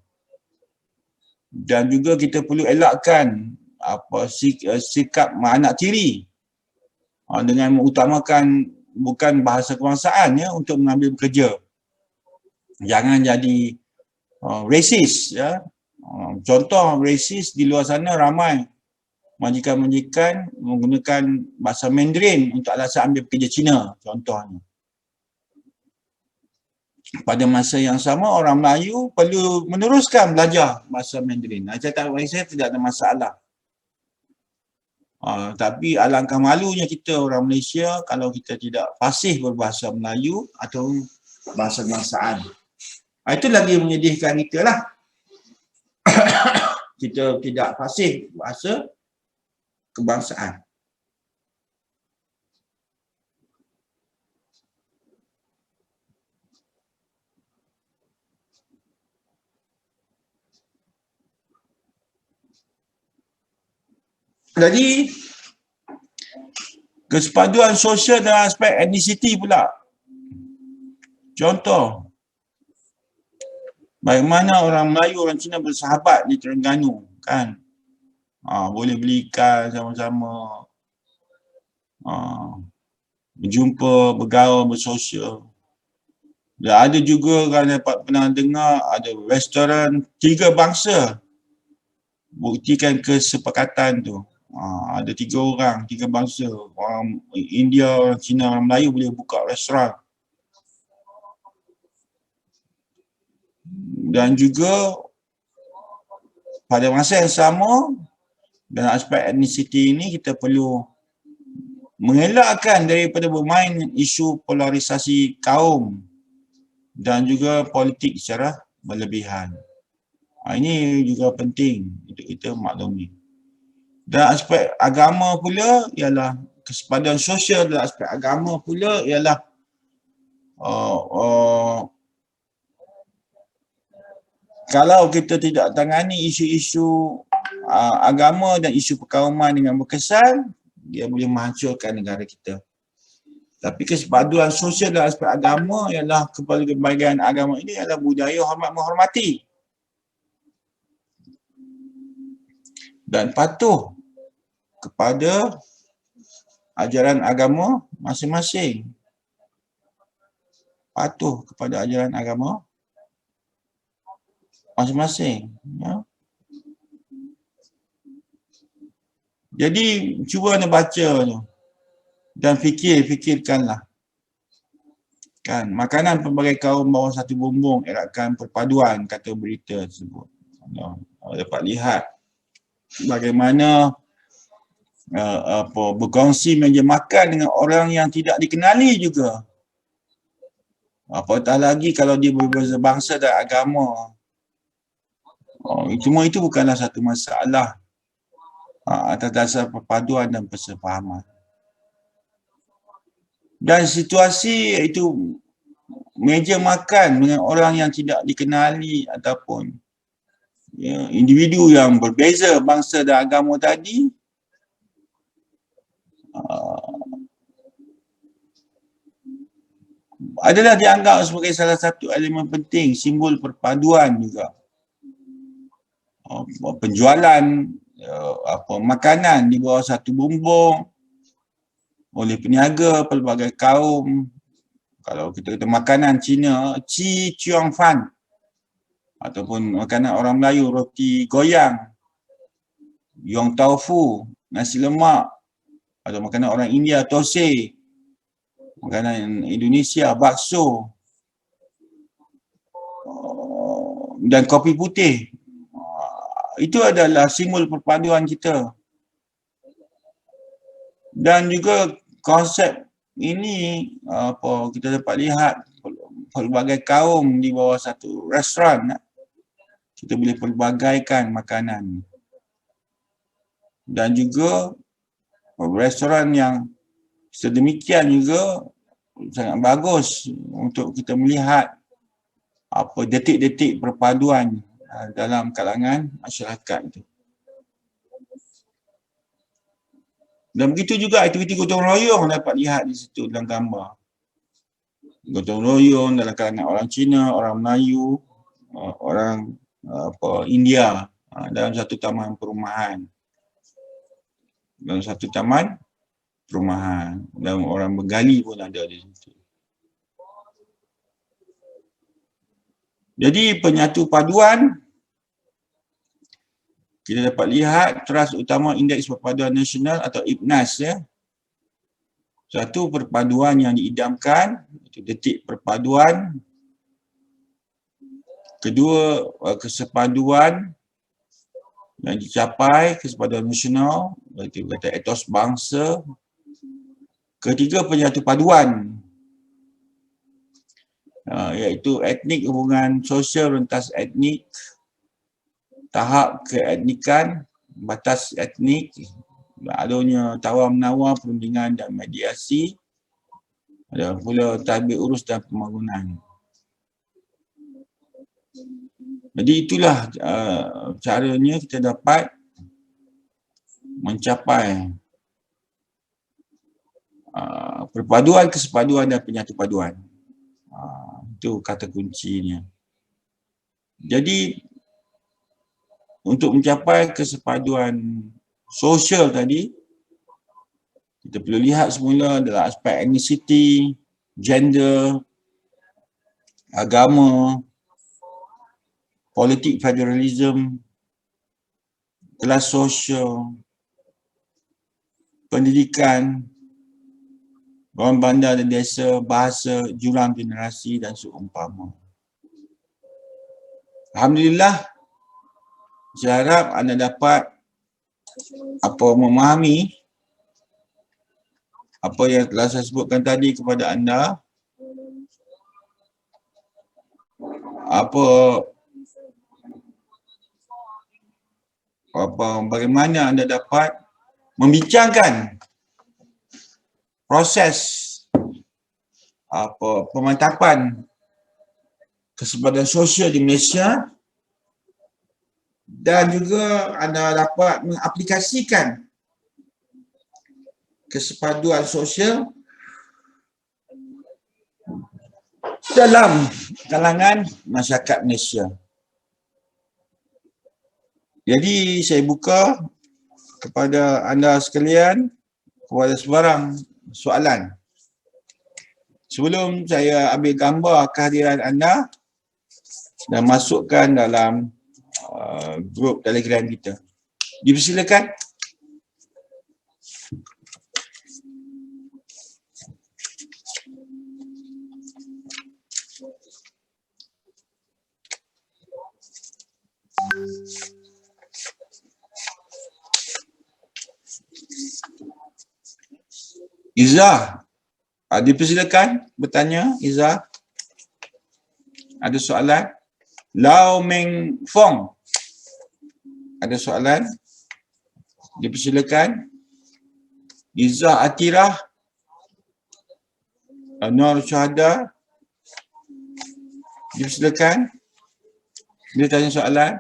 Dan juga kita perlu elakkan sikap anak tiri dengan mengutamakan bukan bahasa kebangsaan ya untuk mengambil bekerja. Jangan jadi racist ya. Contoh racist di luar sana ramai. Majikan-majikan menggunakan bahasa Mandarin untuk alasan ambil pekerja Cina contohnya. Pada masa yang sama orang Melayu perlu meneruskan belajar bahasa Mandarin. Saya tidak ada masalah. Tapi alangkah malunya kita orang Malaysia kalau kita tidak fasih berbahasa Melayu atau bahasa kebangsaan. Itu lagi menyedihkan kita lah. Kita tidak fasih bahasa kebangsaan. Jadi kesepaduan sosial dalam aspek etnisiti pula. Contoh, bagaimana orang Melayu, orang Cina bersahabat di Terengganu, kan? Boleh beli ikan sama-sama, berjumpa, bergaul, bersosial. Dan ada juga kalau dapat pernah dengar, ada restoran 3 bangsa. Buktikan kesepakatan tu. Ada 3 orang, 3 bangsa. Orang India, orang Cina, orang Melayu boleh buka restoran. Dan juga pada masa yang sama, dalam aspek etnisiti ini kita perlu mengelakkan daripada bermain isu polarisasi kaum dan juga politik secara berlebihan. Ini juga penting untuk kita maklumi. Dan aspek agama pula ialah kesepaduan sosial dalam aspek agama pula ialah kalau kita tidak tangani isu-isu agama dan isu perkauman dengan berkesan, dia boleh menghancurkan negara kita. Tapi kesepaduan sosial dalam aspek agama ialah kepelbagaian agama ini adalah budaya hormat menghormati dan patuh kepada ajaran agama masing-masing. Patuh kepada ajaran agama masing-masing. Ya. Jadi cuba anda baca tu dan fikirkanlah. Kan, makanan pelbagai kaum bawah satu bumbung eratkan perpaduan, kata berita tersebut. Dapat lihat bagaimana berkongsi meja makan dengan orang yang tidak dikenali juga. Apatah lagi kalau dia berbeza bangsa dan agama. Cuma itu bukanlah satu masalah atas dasar perpaduan dan persefahaman. Dan situasi itu meja makan dengan orang yang tidak dikenali ataupun individu yang berbeza bangsa dan agama tadi adalah dianggap sebagai salah satu elemen penting, simbol perpaduan juga. Penjualan makanan di bawah satu bumbung oleh peniaga pelbagai kaum. Kalau kita kata makanan Cina, Chi Chuang Fan, ataupun makanan orang Melayu, roti goyang, yong tofu, nasi lemak, atau makanan orang India, thosai, makanan Indonesia, bakso, dan kopi putih. Itu adalah simbol perpaduan kita. Dan juga konsep ini kita dapat lihat pelbagai kaum di bawah satu restoran. Kita boleh pelbagaikan makanan. Dan juga restoran yang sedemikian juga sangat bagus untuk kita melihat detik-detik perpaduan dalam kalangan masyarakat itu. Dan begitu juga aktiviti gotong royong dapat lihat di situ dalam gambar. Gotong royong dalam kalangan orang Cina, orang Melayu, orang India dalam satu taman perumahan. Dalam satu taman perumahan. Dan orang Bengali pun ada di situ. Jadi penyatu paduan, kita dapat lihat Teras Utama Indeks Perpaduan Nasional atau IPNAS ya. Satu, perpaduan yang diidamkan, itu detik perpaduan. Kedua, kesepaduan yang dicapai, kesepaduan nasional, iaitu kata etos bangsa. Ketiga, penyatu paduan, iaitu etnik, hubungan sosial rentas etnik, tahap keetnikan, batas etnik, adanya tawar-menawar, perundingan dan mediasi, ada pula tadbir urus dan pembangunan. Jadi itulah caranya kita dapat mencapai perpaduan, kesepaduan dan penyatu paduan. Itu kata kuncinya. Jadi untuk mencapai kesepaduan sosial tadi, kita perlu lihat semula dalam aspek etnisiti, gender, agama, politik federalism, kelas sosial, pendidikan, orang bandar dan desa, bahasa, jurang generasi dan seumpama. Alhamdulillah, saya harap anda dapat memahami apa yang telah saya sebutkan tadi kepada anda. Bagaimana anda dapat membincangkan proses pemantapan kesepaduan sosial di Malaysia, dan juga anda dapat mengaplikasikan kesepaduan sosial dalam kalangan masyarakat Malaysia. Jadi saya buka kepada anda sekalian, kepada sebarang soalan. Sebelum saya ambil gambar kehadiran anda dan masukkan dalam grup Telegram kita. Dipersilakan. Izzah, dipersilakan bertanya. Izzah, ada soalan? Lau Meng Fong, ada soalan? Dipersilakan. Izzah Atirah, Nur Syuhada, dipersilakan. Dia tanya soalan.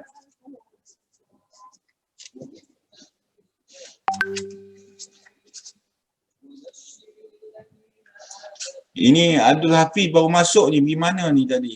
Ini Abdul Hafiz baru masuk ni, pergi mana ni tadi?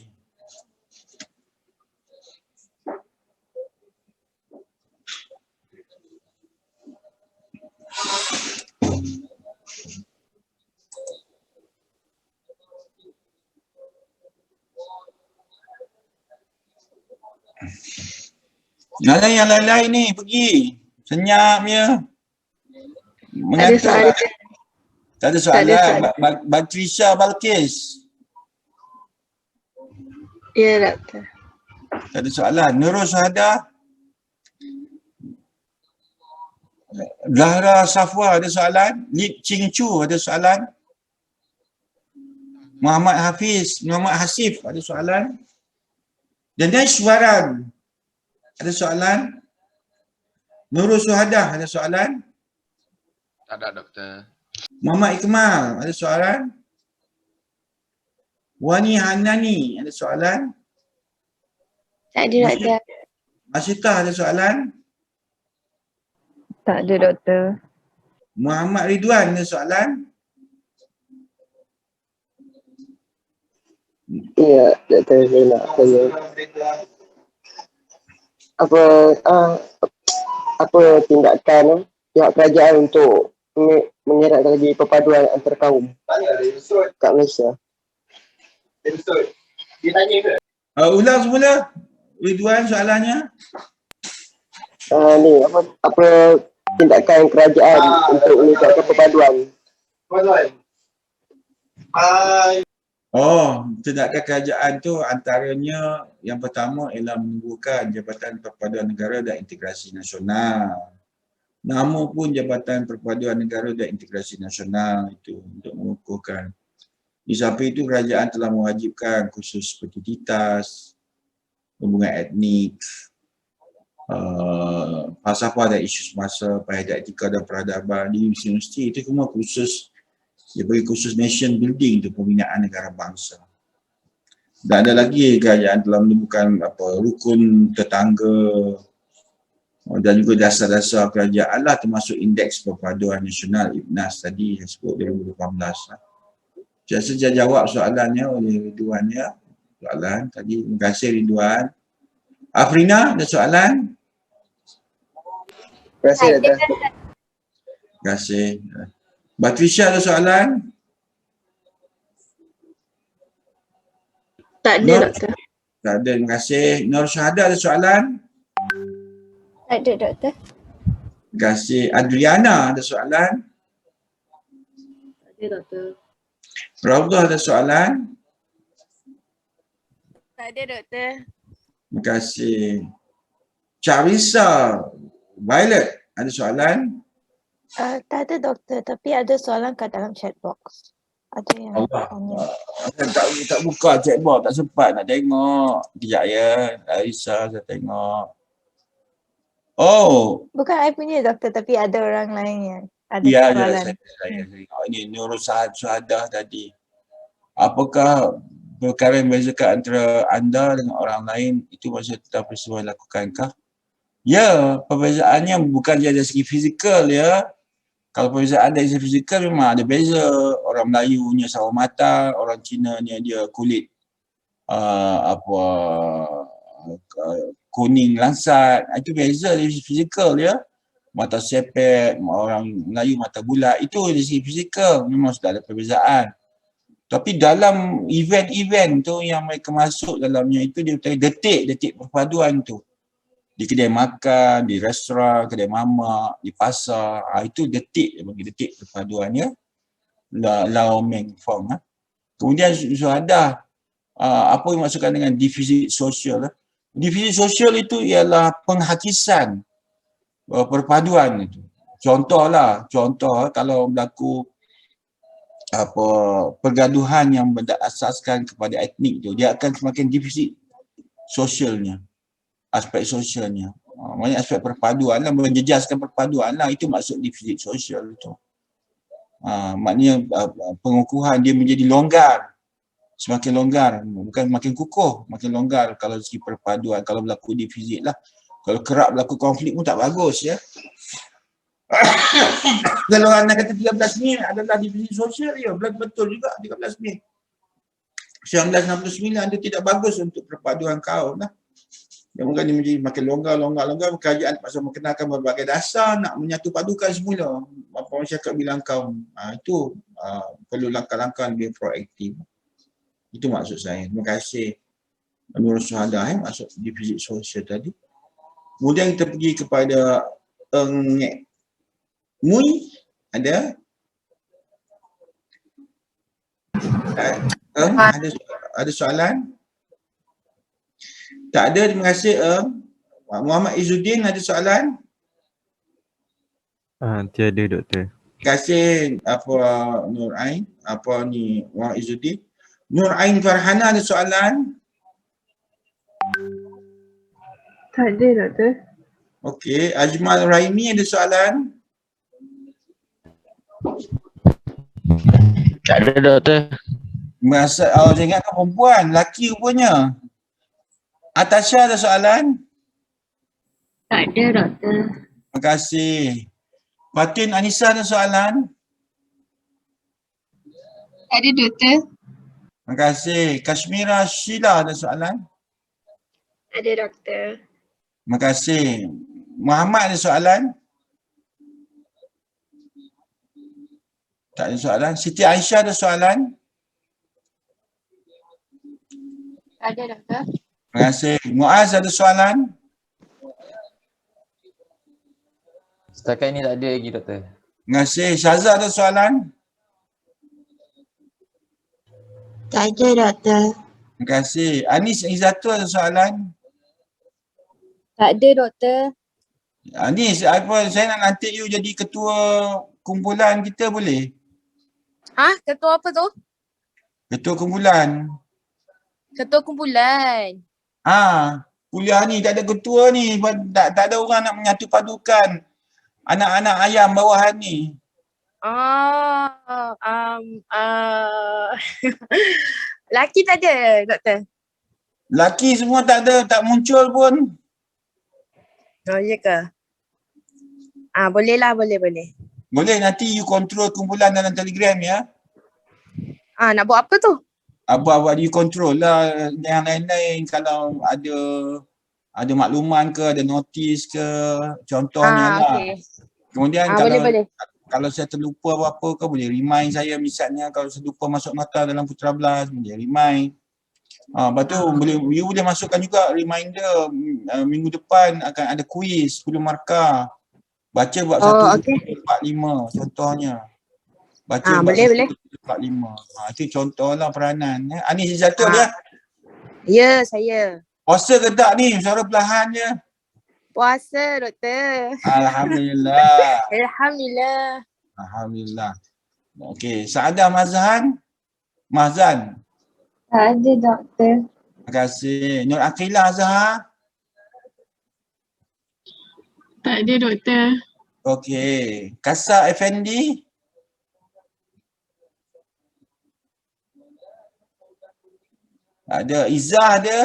Yang lain-lain ni pergi. Senyapnya. Mengantuk lah. Tak ada soalan. Batrisha Balkis. Ya, Doktor. Tak ada soalan. Nurul Syuhada. Zahra Safwa ada soalan. Lip Ching Chu ada soalan. Muhammad Hafiz, Muhammad Hasif ada soalan. Dinesh Waran ada soalan. Nurul Syuhada ada soalan. Tak ada, Doktor. Muhammad Ikmal ada soalan. Wani Hanani ada soalan. Tak ada, Doktor. Masyitah ada soalan. Tak ada, Doktor. Muhammad Ridwan ada soalan? Ya, Doktor, saya nak tanya. Apa apa tindakan pihak kerajaan untuk mengeratkan lagi perpaduan antar kaum kat Malaysia? Ulang semula. Ridwan soalannya. Ni apa tindakan kerajaan untuk meningkatkan perpaduan? Tindakan kerajaan tu antaranya yang pertama ialah menubuhkan Jabatan Perpaduan Negara dan Integrasi Nasional. Nama pun Jabatan Perpaduan Negara dan Integrasi Nasional itu untuk mengukuhkan. Di samping itu kerajaan telah mewajibkan kursus identitas, hubungan etnik, falsafah dan isu semasa, kaedah etika dan peradaban di universiti itu semua kursus. Dia bagi kursus nation building untuk pembinaan negara bangsa. Dan ada lagi kerajaan telah menemukan rukun tetangga dan juga dasar-dasar kerajaan lah, termasuk Indeks Perpaduan Nasional IPNAS tadi yang sebut 2018. Saya saja jawab soalannya oleh Ridwan ya. Soalan tadi. Terima kasih Ridwan. Afrina ada soalan? Terima kasih, Doktor. Terima kasih. Batrisha ada soalan? Tak ada, Nur? Doktor. Tak ada, terima kasih. Nur Syahada ada soalan? Tak ada, Doktor. Terima kasih. Adriana ada soalan? Tak ada, Doktor. Raudah ada soalan? Tak ada, Doktor. Terima kasih. Charissa Violet ada soalan? Tak ada doktor, tapi ada soalan kat dalam chat box. Ada yang Allah. tanya. Tak buka chat box, tak sempat nak tengok. Kejap ya, Charissa saya tengok. Oh, Bukan I punya doktor, tapi ada orang lain yang ada ya, soalan. saya tengok. Ini Nurul Suhadah tadi. Apakah perkara yang membezakan antara anda dengan orang lain itu masa tentang peristiwa yang lakukankah? Ya, perbezaannya bukan dari segi fizikal ya. Kalau perbezaan dari segi fizikal memang ada beza. Orang Melayunya sawo mata, orang Cinanya dia kulit kuning langsat. Itu beza dari segi fizikal ya. Mata sepet, orang Melayu mata bulat. Itu dari segi fizikal memang sudah ada perbezaan. Tapi dalam event-event tu yang mereka masuk dalamnya itu dia detik-detik perpaduan tu. Di kedai makan, di restoran, kedai mamak, di pasar. Itu detik, bagi detik perpaduannya. Lao Meng Fong. Kemudian Suhadah, apa yang maksudkan dengan defisit sosial? Defisit sosial itu ialah penghakisan perpaduan itu. Contoh kalau berlaku pergaduhan yang berasaskan kepada etnik itu, dia akan semakin defisit sosialnya. Aspek sosialnya. Maksudnya aspek perpaduan lah, menjejaskan perpaduan lah. Itu maksud defisit sosial itu. Maknanya pengukuhan dia menjadi longgar. Semakin longgar. Bukan makin kukuh, makin longgar kalau segi perpaduan. Kalau berlaku defisit lah. Kalau kerap berlaku konflik pun tak bagus ya. Kalau anda kata 13 Mei adalah defisit sosial, ya betul juga 13 Mei. 1969 itu tidak bagus untuk perpaduan kaum lah. Yang mungkin menjadi makin longgar, kerajaan pasal mengenalkan berbagai dasar nak menyatu padukan semula apa masyarakat bilang kaum. Itu perlu langkah-langkah lebih proaktif. Itu maksud saya. Terima kasih Nurul Suhadah masuk defisit sosial tadi. Kemudian kita pergi kepada Eng Mui. Ada soalan? Tak ada, terima kasih. Muhammad Izzuddin ada soalan? Tiada doktor. Terima kasih Nur Ain, Muhammad Izzuddin. Nur Ain Farhana ada soalan? Tak ada, Doktor. Okey, Ajmal Raimi ada soalan? Tak ada doktor. Saya ingatkan perempuan, lelaki rupanya. Atasha ada soalan? Tak ada, Doktor. Terima kasih. Fatin Anissa ada soalan? Ada doktor. Terima kasih. Kashmira Sheila ada soalan? Ada doktor. Terima kasih. Muhammad ada soalan? Tak ada soalan. Siti Aisyah ada soalan? Ada doktor. Terima kasih. Muaz ada soalan? Setakat ini tak ada lagi doktor. Terima kasih. Syazah ada soalan? Tak ada doktor. Terima kasih. Anis Izzatul ada soalan? Tak ada doktor. Anis, apa saya nak lantik you jadi ketua kumpulan kita boleh? Ketua apa tu? Ketua kumpulan. Ketua kumpulan. Kuliah ni tak ada ketua ni. Tak ada orang nak menyatu padukan anak-anak ayam bawahan ni. Laki tak ada doktor. Laki semua tak ada, tak muncul pun. Oh, ya ke? Boleh lah, boleh. Boleh nanti you control kumpulan dalam Telegram ya. Nak buat apa tu? Abang you control lah yang lain-lain kalau ada makluman ke, ada notis ke, contohnya lah. Okey. Kemudian Boleh. kalau saya terlupa apa-apa ke boleh remind saya, misalnya kalau saya lupa masuk nota dalam Putra Belas boleh remind. Lepas tu you boleh masukkan juga reminder minggu depan akan ada kuis 10 markah. Baca bab 1, okey. 4, 5 contohnya. Baca bab boleh. 1, 4, 5. Itu contohlah peranan. Anis Izzatul dia. Ya, saya. Puasa ke tak ni? Suara perlahan je. Puasa doktor. Alhamdulillah. Alhamdulillah. Okey, Saadah Mahzan. Tak ada doktor. Terima kasih. Nur Aqilah Azhar. Tak ada doktor. Okey. Kasa Effendi. Ada. Izzah ada.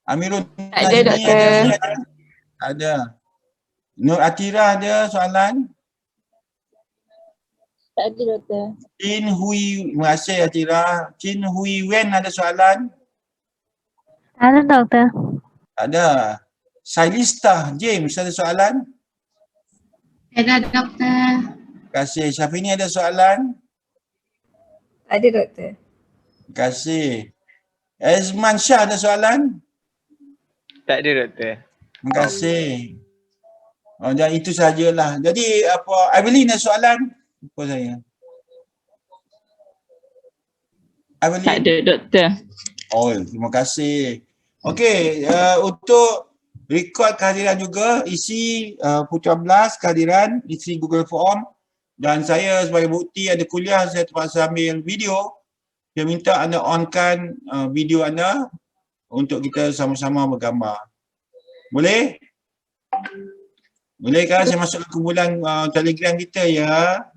Amirul Tak ada, doktor. Ada. Nur Atira ada soalan? Tak ada doktor. Chin Hui, terima kasih Atira. Chin Hui Wen ada soalan? Ada doktor. Ada. Sailista James ada soalan? Ada doktor. Terima kasih. Syafini ada soalan? Tak ada doktor. Terima kasih. Azman Shah ada soalan? Tak ada doktor. Terima kasih. Dan itu sajalah. Jadi apa, Evelyn ada soalan? Lupa saya. Evelyn? Tak ada doktor. Oh, terima kasih. Okey, untuk rekod kehadiran juga, isi Putra Belas kehadiran, isi Google Form, dan saya sebagai bukti ada kuliah, saya terpaksa ambil video. Saya minta anda onkan video anda untuk kita sama-sama bergambar. Boleh? Boleh kan saya masuk ke kumpulan Telegram kita ya?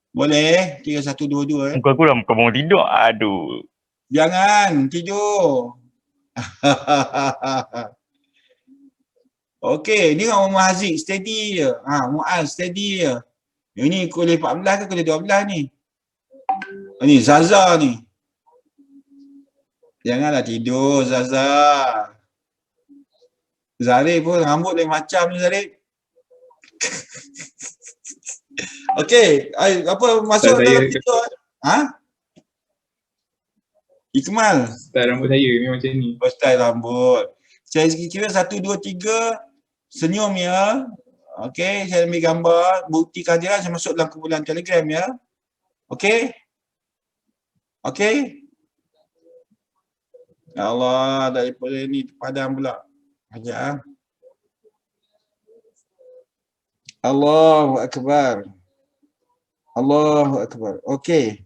Boleh? 3122 Muka aku dah muka bangun tidur. Aduh. Jangan tidur. Okey, ni orang Muhammad Haziq steady je. Muaz steady je. Yang ni kuliah 14 ke kuliah 12 ni? Ni Zaza ni. Janganlah tidur Zaza. Zarif pun rambut lain macam ni Zarif. Okey, apa masuk dalam tidur? Ikmal. Style rambut saya memang macam ni. Style rambut. Saya kira 1, 2, 3 senyum ya. Okey, saya ambil gambar bukti kehadiran, saya masuk dalam kumpulan Telegram ya. Okey? Okey? Ya Allah, daripada ni padam pula. Ajak. Allahu Akbar. Allahu Akbar. Okey.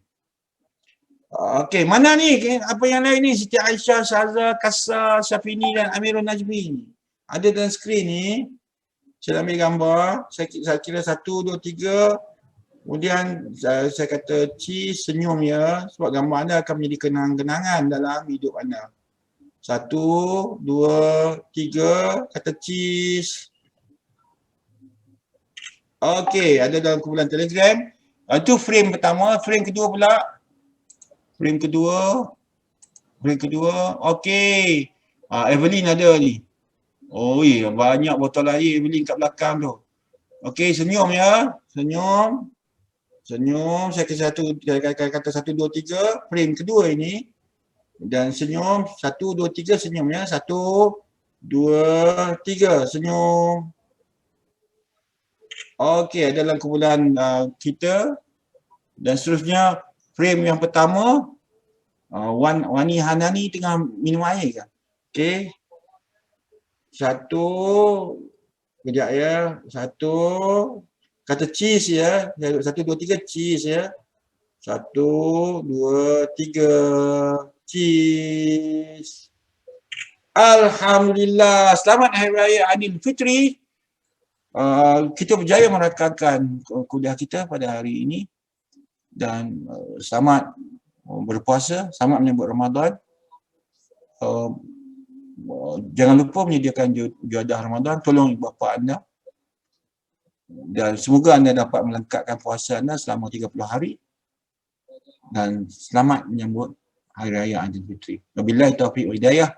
Okey, mana ni? Apa yang lain ni? Siti Aisyah, Syazah, Kasa, Syafini dan Amirul Najmi. Ada dalam skrin ni. Saya ambil gambar. Saya kira 1, 2, 3. Kemudian saya kata cheese, senyum ya. Sebab gambar anda akan menjadi kenang-kenangan dalam hidup anda. 1, 2, 3. Kata cheese. Okey, ada dalam kumpulan Telegram. Itu frame pertama. Frame kedua pula. Frame kedua. Okey. Evelyn ada ni. Oh, banyak botol air Evelyn kat belakang tu. Okey, senyum ya. Senyum. Saya kata 1, 2, 3. Frame kedua ini. Dan senyum. 1, 2, 3 senyum ya. 1, 2, 3 senyum. Okey, dalam kumpulan kita. Dan seterusnya frame yang pertama. Wani Hanani tengah minum air ke? Okey. 1. Kejap ya. 1. Kata cheese ya. 1, 2, 3 cheese ya. 1, 2, 3 cheese. Alhamdulillah. Selamat Hari Raya Aidilfitri. Kita berjaya merakamkan kuliah kita pada hari ini. Dan selamat berpuasa, selamat menyambut Ramadan. Jangan lupa menyediakan juadah Ramadan, tolong ibu bapa anda. Dan semoga anda dapat melengkapkan puasa anda selama 30 hari. Dan selamat menyambut Hari Raya Aidilfitri. Wabillahi taufiq wal hidayah.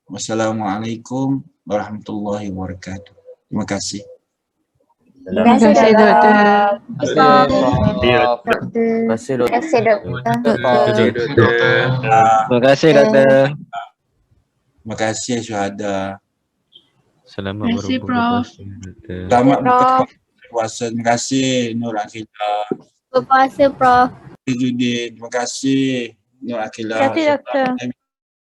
Wassalamualaikum warahmatullahi wabarakatuh. Terima kasih. Terima kasih doktor. Terima kasih doktor. Terima kasih doktor. Terima kasih syuhada. Selamat Terima kasih, Prof. Selamat berpuasa. Terima kasih Nur Akhilah. Berpuasa, Prof. Judin. Terima kasih Nur Akhilah. Terima kasih doktor.